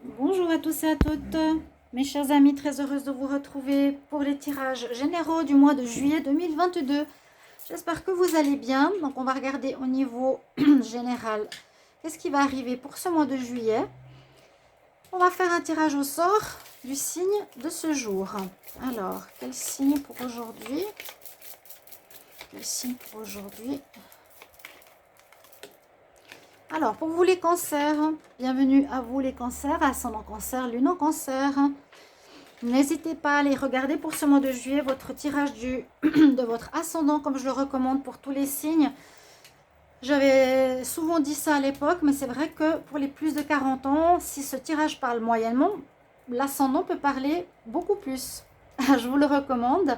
Bonjour à tous et à toutes, mes chers amis, très heureuse de vous retrouver pour les tirages généraux du mois de juillet 2022. J'espère que vous allez bien. Donc on va regarder au niveau général qu'est-ce qui va arriver pour ce mois de juillet. On va faire un tirage au sort du signe de ce jour. Alors, quel signe pour aujourd'hui? Quel signe pour aujourd'hui? Alors, pour vous les cancers, bienvenue à vous les cancers, ascendant cancer, lune en cancer. N'hésitez pas à aller regarder pour ce mois de juillet votre tirage de votre ascendant, comme je le recommande pour tous les signes. J'avais souvent dit ça à l'époque, mais c'est vrai que pour les plus de 40 ans, si ce tirage parle moyennement, l'ascendant peut parler beaucoup plus. Je vous le recommande.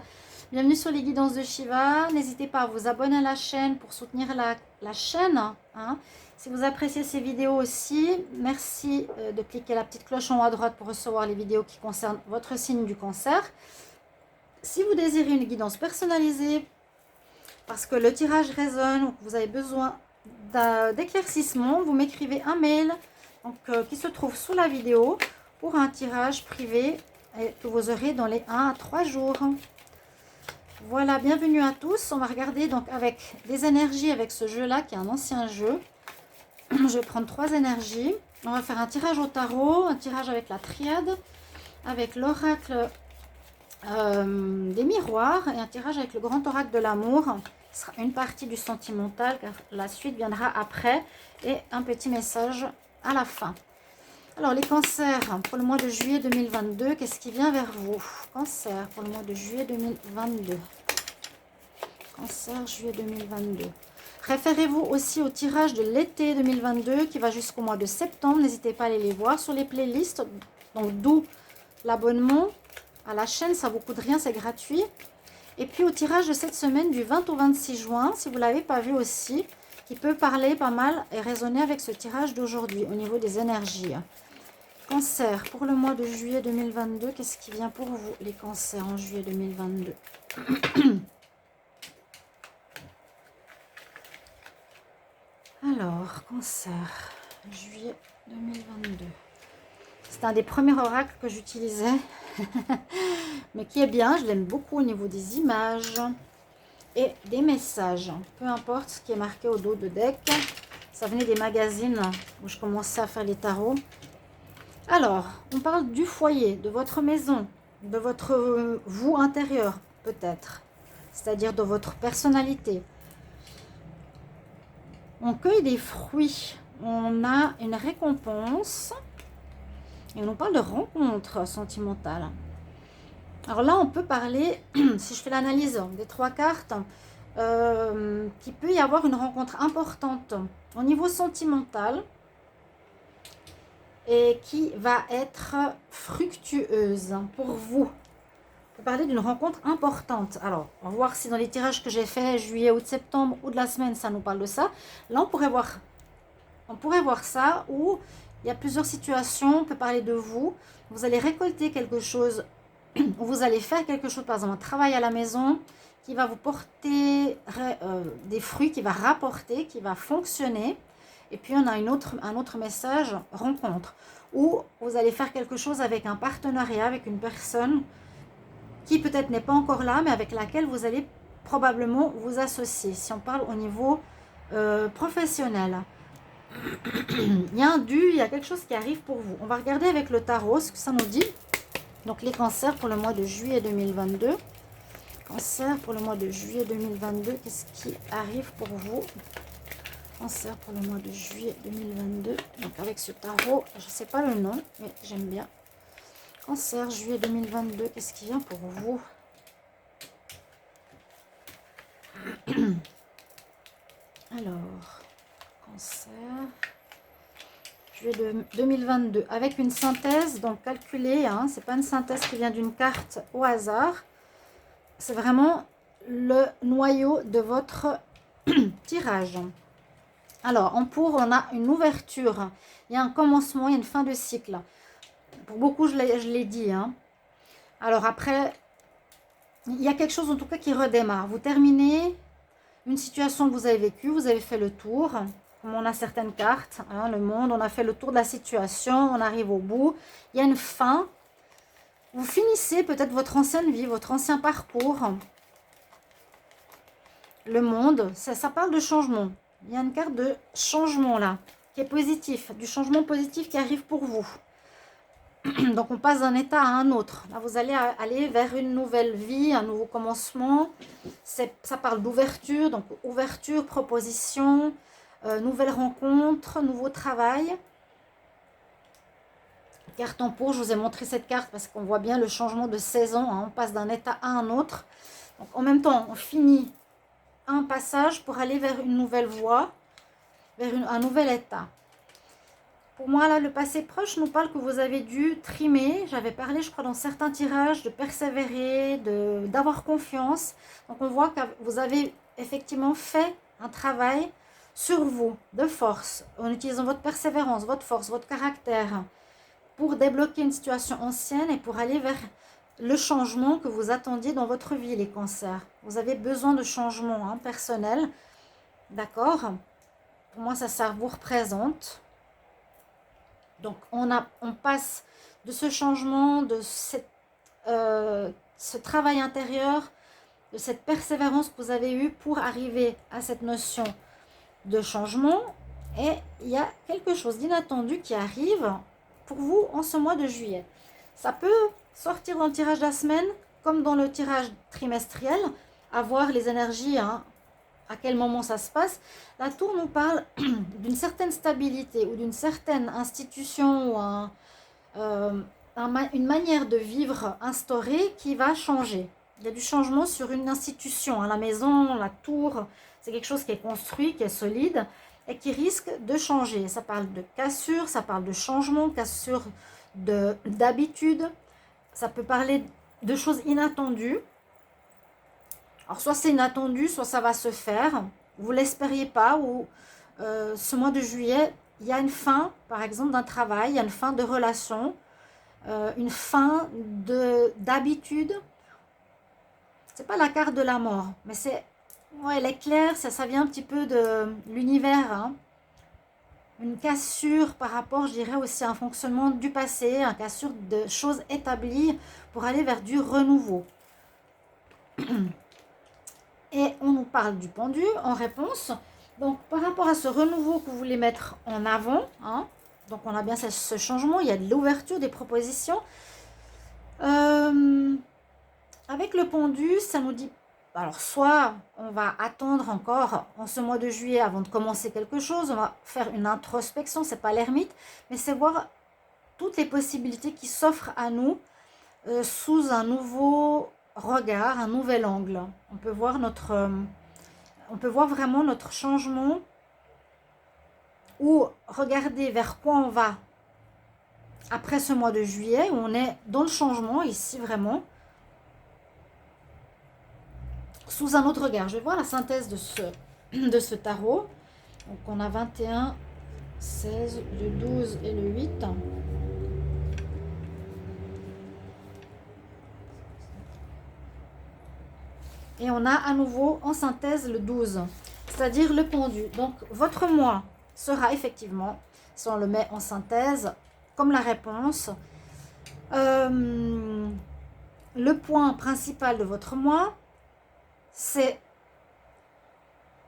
Bienvenue sur les guidances de Shiva. N'hésitez pas à vous abonner à la chaîne pour soutenir la chaîne. Hein. Si vous appréciez ces vidéos aussi, merci de cliquer la petite cloche en haut à droite pour recevoir les vidéos qui concernent votre signe du cancer. Si vous désirez une guidance personnalisée, parce que le tirage résonne ou que vous avez besoin d'éclaircissement, vous m'écrivez un mail donc, qui se trouve sous la vidéo pour un tirage privé et que vous aurez dans les 1 à 3 jours. Voilà, bienvenue à tous. On va regarder donc avec des énergies avec ce jeu-là qui est un ancien jeu. Je vais prendre 3 énergies. On va faire un tirage au tarot, un tirage avec la triade, avec l'oracle des miroirs et un tirage avec le grand oracle de l'amour. Ce sera une partie du sentimental car la suite viendra après et un petit message à la fin. Alors les cancers pour le mois de juillet 2022, qu'est-ce qui vient vers vous? Cancer pour le mois de juillet 2022. Cancer, juillet 2022. Référez-vous aussi au tirage de l'été 2022 qui va jusqu'au mois de septembre. N'hésitez pas à aller les voir sur les playlists. Donc d'où l'abonnement à la chaîne, ça ne vous coûte rien, c'est gratuit. Et puis au tirage de cette semaine du 20 au 26 juin, si vous ne l'avez pas vu aussi, qui peut parler pas mal et résonner avec ce tirage d'aujourd'hui au niveau des énergies. Cancer, pour le mois de juillet 2022, qu'est-ce qui vient pour vous les cancers en juillet 2022? Alors, cancer, juillet 2022. C'est un des premiers oracles que j'utilisais, mais qui est bien, je l'aime beaucoup au niveau des images et des messages. Peu importe ce qui est marqué au dos de deck, ça venait des magazines où je commençais à faire les tarots. Alors, on parle du foyer, de votre maison, de votre vous intérieur peut-être, c'est-à-dire de votre personnalité. On cueille des fruits, on a une récompense et on nous parle de rencontre sentimentale. Alors là, on peut parler, si je fais l'analyse des 3 cartes, qu'il peut y avoir une rencontre importante au niveau sentimental et qui va être fructueuse pour vous. On peut parler d'une rencontre importante. Alors, on va voir si dans les tirages que j'ai fait juillet, août, septembre ou de la semaine, ça nous parle de ça. Là, on pourrait voir ça où il y a plusieurs situations. On peut parler de vous. Vous allez récolter quelque chose, ou vous allez faire quelque chose, par exemple un travail à la maison qui va vous porter des fruits, qui va rapporter, qui va fonctionner. Et puis on a un autre message, rencontre, où vous allez faire quelque chose avec un partenariat, avec une personne qui peut-être n'est pas encore là, mais avec laquelle vous allez probablement vous associer. Si on parle au niveau professionnel, il y a un dû, il y a quelque chose qui arrive pour vous. On va regarder avec le tarot ce que ça nous dit. Donc les cancers pour le mois de juillet 2022. Cancer pour le mois de juillet 2022, qu'est-ce qui arrive pour vous? Cancer pour le mois de juillet 2022. Donc avec ce tarot, je ne sais pas le nom, mais j'aime bien. Cancer, juillet 2022, qu'est-ce qui vient pour vous? Alors, cancer, juillet 2022, avec une synthèse, donc calculée, hein, c'est pas une synthèse qui vient d'une carte au hasard, c'est vraiment le noyau de votre tirage. Alors, on a une ouverture, il y a un commencement, il y a une fin de cycle. Pour beaucoup, je l'ai dit. Hein. Alors après, il y a quelque chose en tout cas qui redémarre. Vous terminez une situation que vous avez vécue, vous avez fait le tour, comme on a certaines cartes, hein, le monde, on a fait le tour de la situation, on arrive au bout, il y a une fin. Vous finissez peut-être votre ancienne vie, votre ancien parcours. Le monde, ça parle de changement. Il y a une carte de changement là, qui est positif, du changement positif qui arrive pour vous. Donc on passe d'un état à un autre. Là vous allez aller vers une nouvelle vie, un nouveau commencement. Ça parle d'ouverture, donc ouverture, proposition, nouvelle rencontre, nouveau travail. Carte en pour, je vous ai montré cette carte parce qu'on voit bien le changement de saison. Hein, on passe d'un état à un autre. Donc en même temps, on finit un passage pour aller vers une nouvelle voie, vers un nouvel état. Pour moi, là, le passé proche nous parle que vous avez dû trimer. J'avais parlé, je crois, dans certains tirages, de persévérer, d'avoir confiance. Donc, on voit que vous avez effectivement fait un travail sur vous, de force, en utilisant votre persévérance, votre force, votre caractère, pour débloquer une situation ancienne et pour aller vers le changement que vous attendiez dans votre vie, les cancers. Vous avez besoin de changement hein, personnel. D'accord? Pour moi, ça vous représente. Donc, on passe de ce changement, de ce travail intérieur, de cette persévérance que vous avez eue pour arriver à cette notion de changement. Et il y a quelque chose d'inattendu qui arrive pour vous en ce mois de juillet. Ça peut sortir dans le tirage de la semaine, comme dans le tirage trimestriel, à voir les énergies, hein, à quel moment ça se passe. La tour nous parle d'une certaine stabilité ou d'une certaine institution ou une manière de vivre instaurée qui va changer. Il y a du changement sur une institution, hein, la maison, la tour, c'est quelque chose qui est construit, qui est solide et qui risque de changer. Ça parle de cassure, ça parle de changement, cassure d'habitude. Ça peut parler de choses inattendues. Alors, soit c'est inattendu, soit ça va se faire. Vous ne l'espériez pas. Ou ce mois de juillet, il y a une fin, par exemple, d'un travail, il y a une fin de relation, une fin d'habitude. C'est pas la carte de la mort, mais c'est... Ouais, elle est claire, ça vient un petit peu de l'univers. Hein. Une cassure par rapport, je dirais, aussi à un fonctionnement du passé, une cassure de choses établies pour aller vers du renouveau. Et on nous parle du pendu en réponse. Donc, par rapport à ce renouveau que vous voulez mettre en avant, hein, donc on a bien ce changement, il y a de l'ouverture des propositions. Avec le pendu, ça nous dit, alors soit on va attendre encore en ce mois de juillet avant de commencer quelque chose, on va faire une introspection, c'est pas l'ermite, mais c'est voir toutes les possibilités qui s'offrent à nous sous un nouveau regard, un nouvel angle. On peut voir vraiment notre changement ou regarder vers quoi on va après ce mois de juillet, où on est dans le changement ici vraiment, sous un autre regard. Je vais voir la synthèse de ce tarot. Donc on a 21, 16, le 12 et le 8. Et on a à nouveau en synthèse le 12, c'est-à-dire le pendu. Donc votre mois sera effectivement, si on le met en synthèse, comme la réponse, le point principal de votre mois, c'est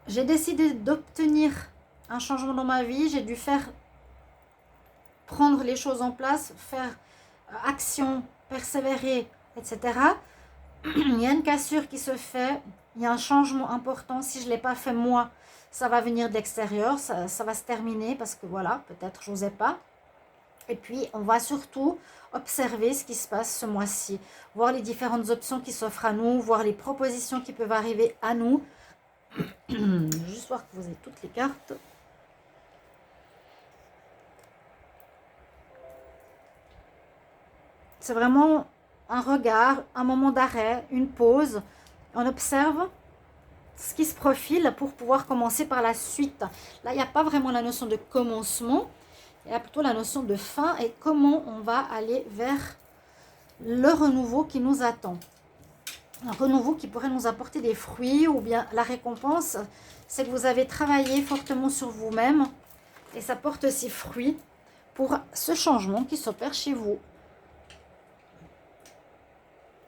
j'ai décidé d'obtenir un changement dans ma vie, j'ai dû prendre les choses en place, faire action, persévérer, etc. Il y a une cassure qui se fait, il y a un changement important. Si je ne l'ai pas fait moi, ça va venir d'extérieur, ça va se terminer parce que voilà, peut-être je n'osais pas. Et puis, on va surtout observer ce qui se passe ce mois-ci, voir les différentes options qui s'offrent à nous, voir les propositions qui peuvent arriver à nous. Juste voir que vous avez toutes les cartes. C'est vraiment un regard, un moment d'arrêt, une pause. On observe ce qui se profile pour pouvoir commencer par la suite. Là, il n'y a pas vraiment la notion de commencement. Il y a plutôt la notion de fin et comment on va aller vers le renouveau qui nous attend. un renouveau qui pourrait nous apporter des fruits, ou bien la récompense, c'est que vous avez travaillé fortement sur vous-même et ça porte ses fruits pour ce changement qui s'opère chez vous,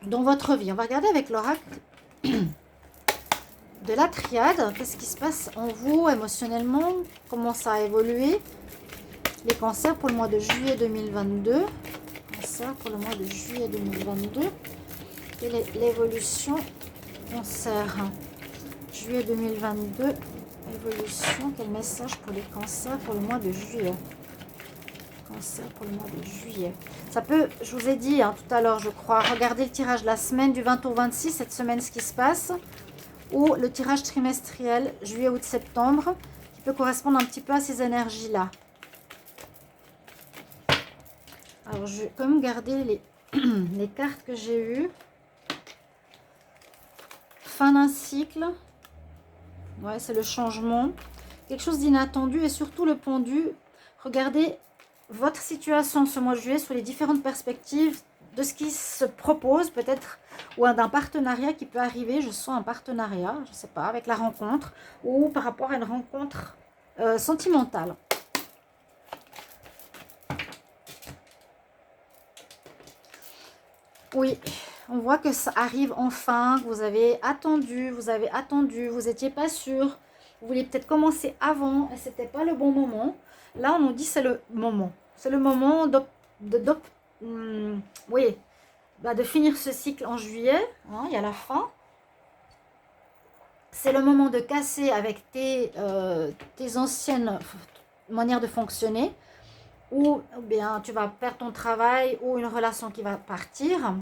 dans votre vie. On va regarder avec l'oracle de la triade, qu'est-ce qui se passe en vous émotionnellement, comment ça a évolué. Les cancers pour le mois de juillet 2022. Cancer pour le mois de juillet 2022. Quelle est l'évolution cancer? Juillet 2022. Évolution. Quel message pour les cancers pour le mois de juillet? Cancer pour le mois de juillet. Ça peut, je vous ai dit tout à l'heure, je crois, regardez le tirage de la semaine du 20 au 26, cette semaine, ce qui se passe. Ou le tirage trimestriel, juillet, août, septembre, qui peut correspondre un petit peu à ces énergies-là. Alors, je vais quand même garder les cartes que j'ai eues. Fin d'un cycle. Ouais, c'est le changement. Quelque chose d'inattendu et surtout le pendu. Regardez votre situation ce mois de juillet sous les différentes perspectives de ce qui se propose, peut-être, ou d'un partenariat qui peut arriver. Je sens un partenariat, je ne sais pas, avec la rencontre ou par rapport à une rencontre sentimentale. Oui, on voit que ça arrive enfin, que vous avez attendu, vous n'étiez pas sûr, vous vouliez peut-être commencer avant et ce n'était pas le bon moment. Là, on nous dit c'est le moment. C'est le moment oui, de finir ce cycle en juillet, il y a la fin. C'est le moment de casser avec tes anciennes manières de fonctionner, ou bien tu vas perdre ton travail ou une relation qui va partir.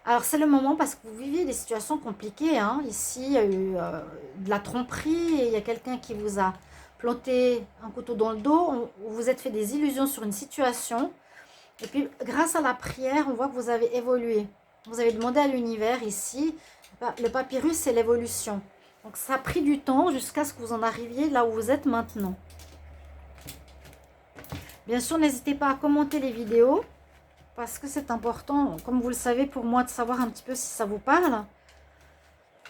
Alors c'est le moment parce que vous vivez des situations compliquées. Ici, il y a eu de la tromperie et il y a quelqu'un qui vous a planté un couteau dans le dos. Vous vous êtes fait des illusions sur une situation. Et puis grâce à la prière, on voit que vous avez évolué. Vous avez demandé à l'univers ici. Le papyrus, c'est l'évolution. Donc ça a pris du temps jusqu'à ce que vous en arriviez là où vous êtes maintenant. Bien sûr, n'hésitez pas à commenter les vidéos. Parce que c'est important, comme vous le savez, pour moi, de savoir un petit peu si ça vous parle.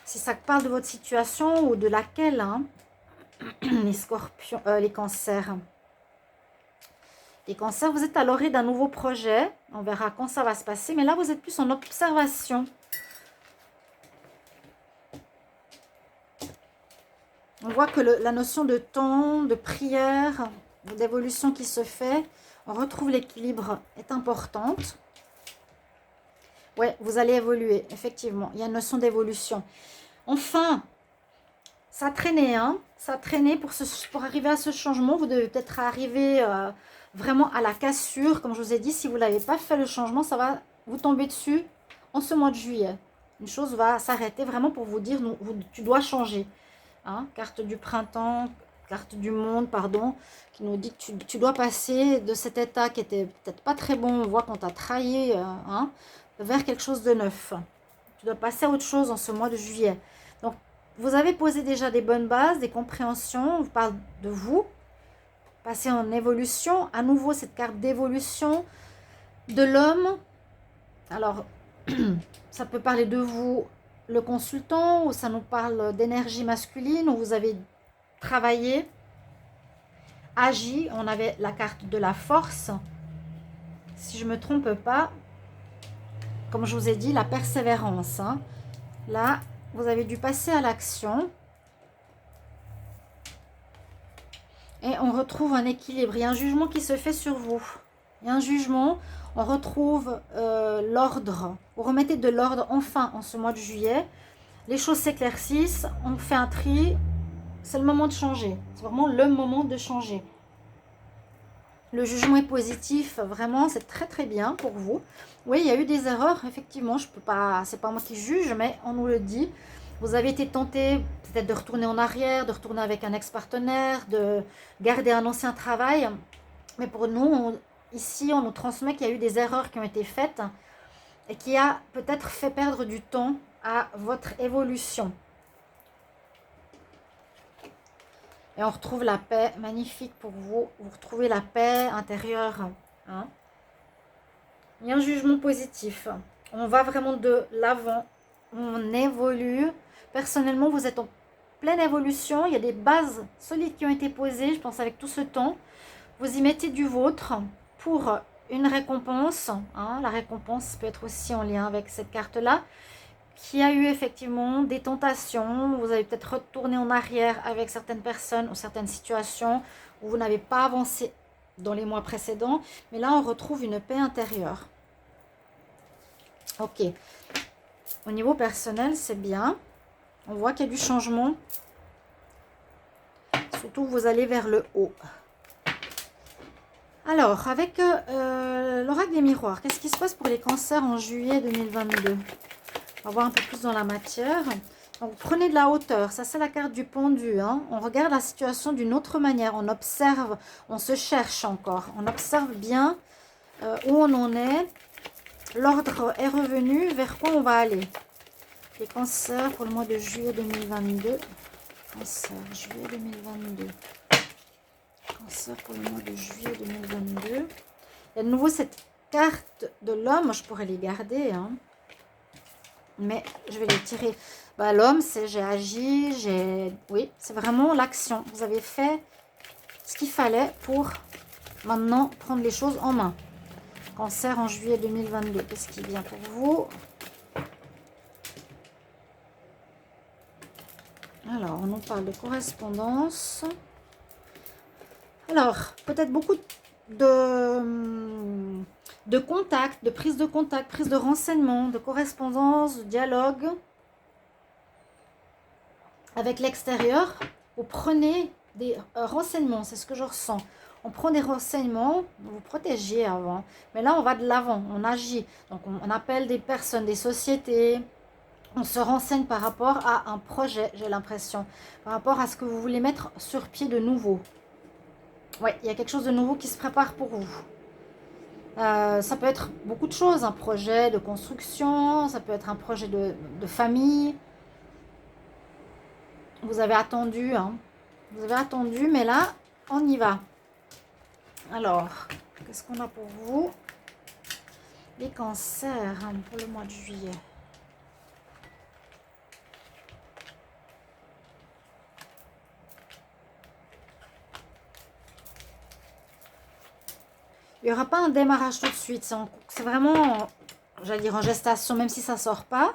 Si ça parle de votre situation ou de laquelle, les scorpions, les cancers. Les cancers, vous êtes à l'orée d'un nouveau projet. On verra quand ça va se passer. Mais là, vous êtes plus en observation. On voit que la notion de temps, de prière, d'évolution qui se fait, on retrouve l'équilibre, est importante. Ouais, vous allez évoluer, effectivement. Il y a une notion d'évolution. Enfin, ça traînait, ça traînait pour arriver à ce changement. Vous devez peut-être arriver vraiment à la cassure. Comme je vous ai dit, si vous n'avez pas fait le changement, ça va vous tomber dessus en ce mois de juillet. Une chose va s'arrêter vraiment pour vous dire, tu dois changer. Carte du printemps, carte du monde, pardon, qui nous dit que tu dois passer de cet état qui était peut-être pas très bon, on voit qu'on t'a trahi, vers quelque chose de neuf. Tu dois passer à autre chose en ce mois de juillet. Donc, vous avez posé déjà des bonnes bases, des compréhensions, on vous parle de vous, passer en évolution, à nouveau cette carte d'évolution de l'homme. Alors, ça peut parler de vous, le consultant, ou ça nous parle d'énergie masculine, où vous avez travaillé, agi. On avait la carte de la force, si je ne me trompe pas, comme je vous ai dit, la persévérance. Là, vous avez dû passer à l'action. Et on retrouve un équilibre. Il y a un jugement qui se fait sur vous. Il y a un jugement. On retrouve l'ordre. Vous remettez de l'ordre enfin en ce mois de juillet. Les choses s'éclaircissent. On fait un tri. C'est le moment de changer. C'est vraiment le moment de changer. Le jugement est positif. Vraiment, c'est très très bien pour vous. Oui, il y a eu des erreurs. Effectivement, je peux pas. C'est pas moi qui juge, mais on nous le dit. Vous avez été tenté peut-être de retourner en arrière, de retourner avec un ex-partenaire, de garder un ancien travail. Mais pour nous, ici, on nous transmet qu'il y a eu des erreurs qui ont été faites et qui a peut-être fait perdre du temps à votre évolution. Et on retrouve la paix, magnifique pour vous. Vous retrouvez la paix intérieure. Il y a un jugement positif. On va vraiment de l'avant on évolue. Personnellement, vous êtes en pleine évolution. Il y a des bases solides qui ont été posées, je pense, avec tout ce temps. Vous y mettez du vôtre pour une récompense. Hein. La récompense peut être aussi en lien avec cette carte-là, qui a eu effectivement des tentations. Vous avez peut-être retourné en arrière avec certaines personnes ou certaines situations où vous n'avez pas avancé dans les mois précédents. Mais là, on retrouve une paix intérieure. Ok. Au niveau personnel, c'est bien. On voit qu'il y a du changement. Surtout, vous allez vers le haut. Alors, avec l'oracle des miroirs, qu'est-ce qui se passe pour les cancers en juillet 2022? On va voir un peu plus dans la matière. Donc, prenez de la hauteur. Ça, c'est la carte du pendu. Hein. On regarde la situation d'une autre manière. On observe, on se cherche encore. On observe bien où on en est. L'ordre est revenu. Vers quoi on va aller? Les cancers pour le mois de juillet 2022. Cancer, juillet 2022. Cancer pour le mois de juillet 2022. Il y a de nouveau cette carte de l'homme. Je pourrais les garder, hein. Mais je vais les tirer. Bah, l'homme, c'est j'ai agi, oui, c'est vraiment l'action. Vous avez fait ce qu'il fallait pour maintenant prendre les choses en main. Cancer en juillet 2022. Qu'est-ce qui vient pour vous? Alors, on nous parle de correspondance. Alors, peut-être beaucoup de contact, de prise de contact, prise de renseignements, de correspondance, de dialogue avec l'extérieur. Vous prenez des renseignements, c'est ce que je ressens. On prend des renseignements, vous protégez avant. Mais là, on va de l'avant, on agit. Donc, on appelle des personnes, des sociétés. On se renseigne par rapport à un projet, j'ai l'impression. Par rapport à ce que vous voulez mettre sur pied de nouveau. Oui, il y a quelque chose de nouveau qui se prépare pour vous. Ça peut être beaucoup de choses, un projet de construction, ça peut être un projet de famille. Vous avez attendu, hein. Vous avez attendu, mais là, on y va. Alors, qu'est-ce qu'on a pour vous? Les cancers, hein, pour le mois de juillet. Il n'y aura pas un démarrage tout de suite. C'est vraiment, j'allais dire en gestation, même si ça ne sort pas.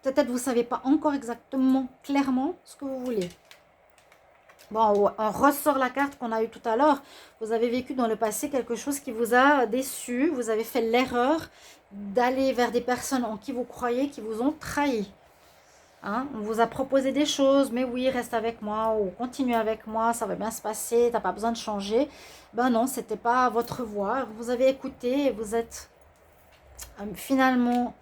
Peut-être vous ne savez pas encore exactement, clairement, ce que vous voulez. Bon, on ressort la carte qu'on a eue tout à l'heure. Vous avez vécu dans le passé quelque chose qui vous a déçu. Vous avez fait l'erreur d'aller vers des personnes en qui vous croyez, qui vous ont trahi. Hein? On vous a proposé des choses, mais oui, reste avec moi ou continue avec moi, ça va bien se passer, tu n'as pas besoin de changer. Ben non, ce n'était pas votre voix. Vous avez écouté et vous êtes finalement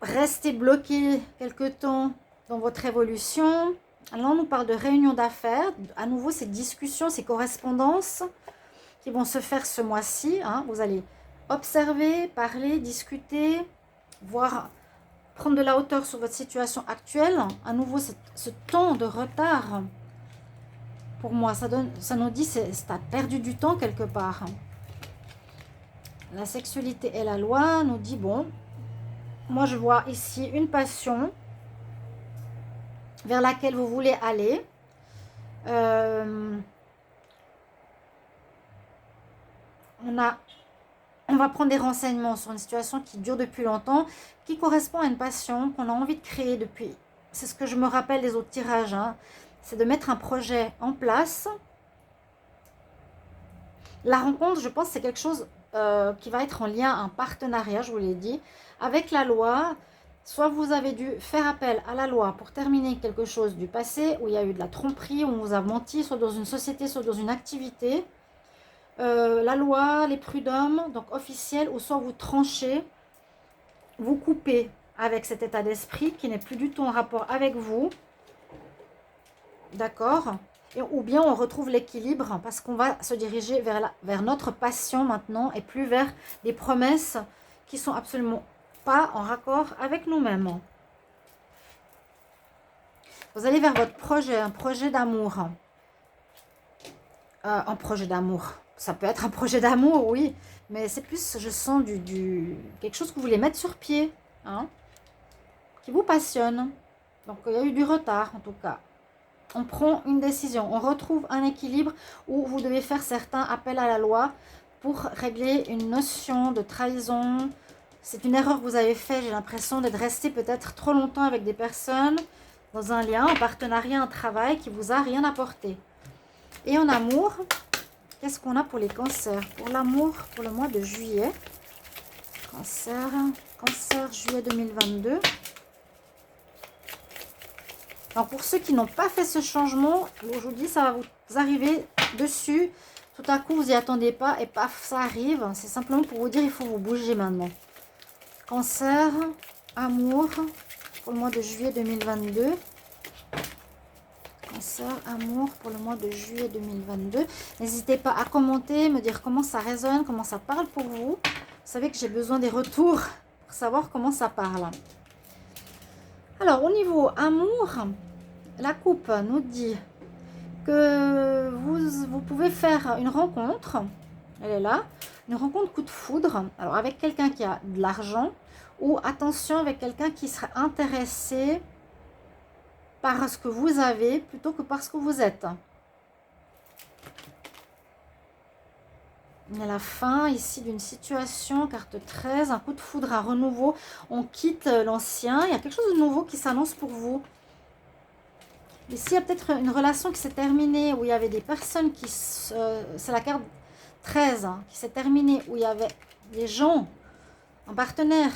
resté bloqué quelque temps dans votre évolution. Là, on nous parle de réunion d'affaires. À nouveau, ces discussions, ces correspondances qui vont se faire ce mois-ci. Hein? Vous allez observer, parler, discuter, voir, prendre de la hauteur sur votre situation actuelle. À nouveau, ce temps de retard, pour moi, ça nous dit que tu as perdu du temps quelque part. La sexualité et la loi nous dit, bon, moi je vois ici une passion vers laquelle vous voulez aller. On va prendre des renseignements sur une situation qui dure depuis longtemps, qui correspond à une passion qu'on a envie de créer depuis. C'est ce que je me rappelle des autres tirages. Hein. C'est de mettre un projet en place. La rencontre, je pense, c'est quelque chose qui va être en lien, un partenariat, je vous l'ai dit, avec la loi. Soit vous avez dû faire appel à la loi pour terminer quelque chose du passé, où il y a eu de la tromperie, où on vous a menti, soit dans une société, soit dans une activité. La loi, les prud'hommes, donc officiels, ou soit vous tranchez, vous coupez avec cet état d'esprit qui n'est plus du tout en rapport avec vous. D'accord? Ou bien on retrouve l'équilibre parce qu'on va se diriger vers notre passion maintenant et plus vers des promesses qui sont absolument pas en raccord avec nous-mêmes. Vous allez vers votre projet, un projet d'amour. Un projet d'amour. Ça peut être un projet d'amour, oui. Mais c'est plus, je sens quelque chose que vous voulez mettre sur pied. hein, qui vous passionne. Donc, il y a eu du retard, en tout cas. On prend une décision. On retrouve un équilibre où vous devez faire certains appels à la loi pour régler une notion de trahison. C'est une erreur que vous avez faite. J'ai l'impression d'être resté peut-être trop longtemps avec des personnes dans un lien, un partenariat, un travail qui vous a rien apporté. Et en amour, qu'est-ce qu'on a pour les cancers? Pour l'amour, pour le mois de juillet. Cancer, juillet 2022. Alors pour ceux qui n'ont pas fait ce changement, je vous dis, ça va vous arriver dessus. Tout à coup, vous n'y attendez pas et paf, ça arrive. C'est simplement pour vous dire, il faut vous bouger maintenant. Cancer, amour, pour le mois de juillet 2022. Cancer, amour, pour le mois de juillet 2022. N'hésitez pas à commenter, me dire comment ça résonne, comment ça parle pour vous. Vous savez que j'ai besoin des retours pour savoir comment ça parle. Alors, au niveau amour, la coupe nous dit que vous pouvez faire une rencontre. Elle est là. Une rencontre coup de foudre. Alors, avec quelqu'un qui a de l'argent ou, attention, avec quelqu'un qui serait intéressé par ce que vous avez plutôt que par ce que vous êtes. Il y a la fin ici d'une situation, carte 13, un coup de foudre, un renouveau. On quitte l'ancien, il y a quelque chose de nouveau qui s'annonce pour vous. Ici, il y a peut-être une relation qui s'est terminée, où il y avait des personnes qui... c'est la carte 13, hein, qui s'est terminée, où il y avait des gens, un partenaire,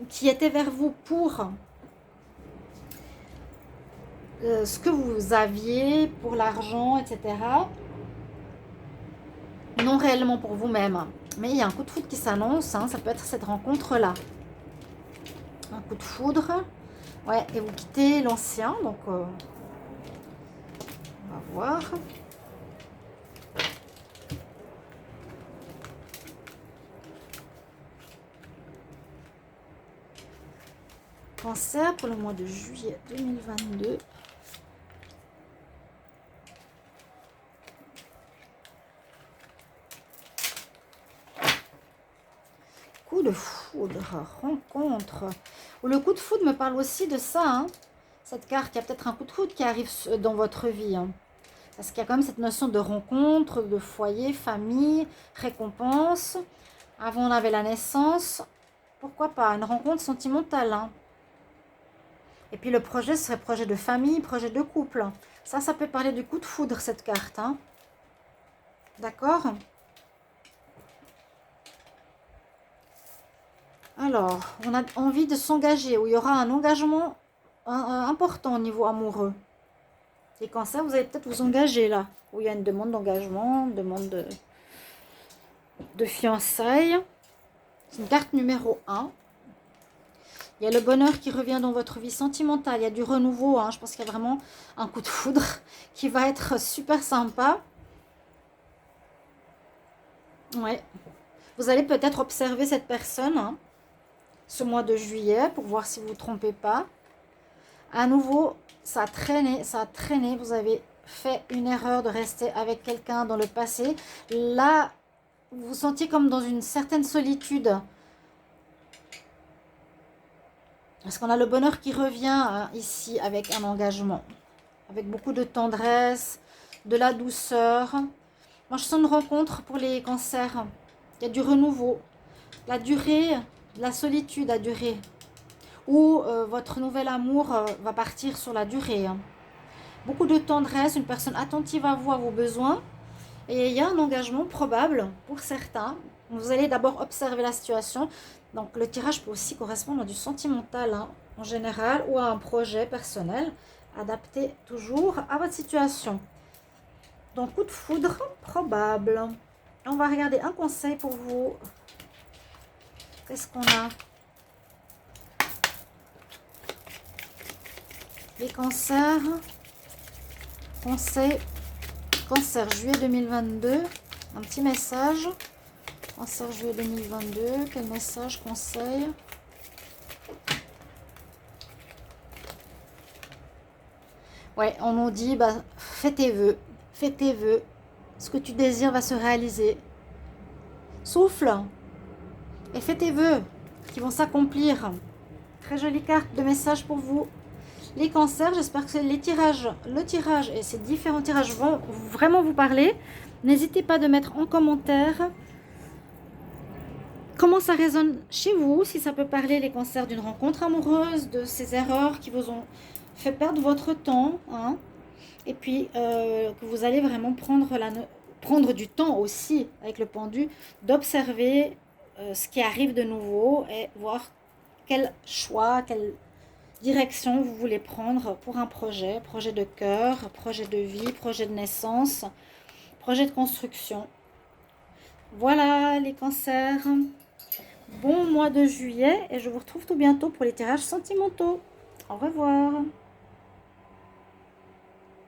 qui étaient vers vous pour ce que vous aviez, pour l'argent, etc. Non réellement pour vous-même, mais il y a un coup de foudre qui s'annonce, hein, ça peut être cette rencontre-là. Un coup de foudre, ouais, et vous quittez l'ancien, donc on va voir. Cancer pour le mois de juillet 2022. Coup de foudre, rencontre. Le coup de foudre me parle aussi de ça, hein. Cette carte, il y a peut-être un coup de foudre qui arrive dans votre vie, hein. Parce qu'il y a quand même cette notion de rencontre, de foyer, famille, récompense. Avant, on avait la naissance. Pourquoi pas une rencontre sentimentale, hein. Et puis le projet serait projet de famille, projet de couple. Ça peut parler du coup de foudre, cette carte, hein. D'accord ? Alors, on a envie de s'engager, où il y aura un engagement important au niveau amoureux. Les cancers, vous allez peut-être vous engager là, où il y a une demande d'engagement, une demande de fiançailles. C'est une carte numéro 1. Il y a le bonheur qui revient dans votre vie sentimentale. Il y a du renouveau, hein. Je pense qu'il y a vraiment un coup de foudre qui va être super sympa. Ouais. Vous allez peut-être observer cette personne, hein, ce mois de juillet pour voir si vous ne vous trompez pas. À nouveau, ça a traîné. Vous avez fait une erreur de rester avec quelqu'un dans le passé. Là, vous vous sentiez comme dans une certaine solitude. Parce qu'on a le bonheur qui revient, hein, ici avec un engagement. Avec beaucoup de tendresse, de la douceur. Moi, je sens une rencontre pour les cancers. Il y a du renouveau. La durée, la solitude a duré. Ou votre nouvel amour va partir sur la durée. Hein. Beaucoup de tendresse, une personne attentive à vous, à vos besoins. Et il y a un engagement probable pour certains. Vous allez d'abord observer la situation. Donc le tirage peut aussi correspondre à du sentimental, hein, en général, ou à un projet personnel, adapté toujours à votre situation. Donc coup de foudre probable. On va regarder un conseil pour vous. Qu'est-ce qu'on a? Les cancers. Conseil. Cancer, juillet 2022. Un petit message. Cancer, juillet 2022. Quel message, conseil? Ouais, on nous dit, bah, fais tes vœux. Fais tes vœux. Ce que tu désires va se réaliser. Souffle. Et fais tes vœux. qui vont s'accomplir. Très jolie carte de message pour vous. Les cancers, j'espère que le tirage et ces différents tirages vont vraiment vous parler. N'hésitez pas de mettre en commentaire comment ça résonne chez vous, si ça peut parler les cancers d'une rencontre amoureuse, de ces erreurs qui vous ont fait perdre votre temps, hein, et puis que vous allez vraiment prendre du temps aussi avec le pendu, d'observer ce qui arrive de nouveau et voir quel choix, quelle direction vous voulez prendre pour un projet de cœur, projet de vie, projet de naissance, projet de construction. Voilà les cancers. Bon mois de juillet et je vous retrouve tout bientôt pour les tirages sentimentaux. Au revoir.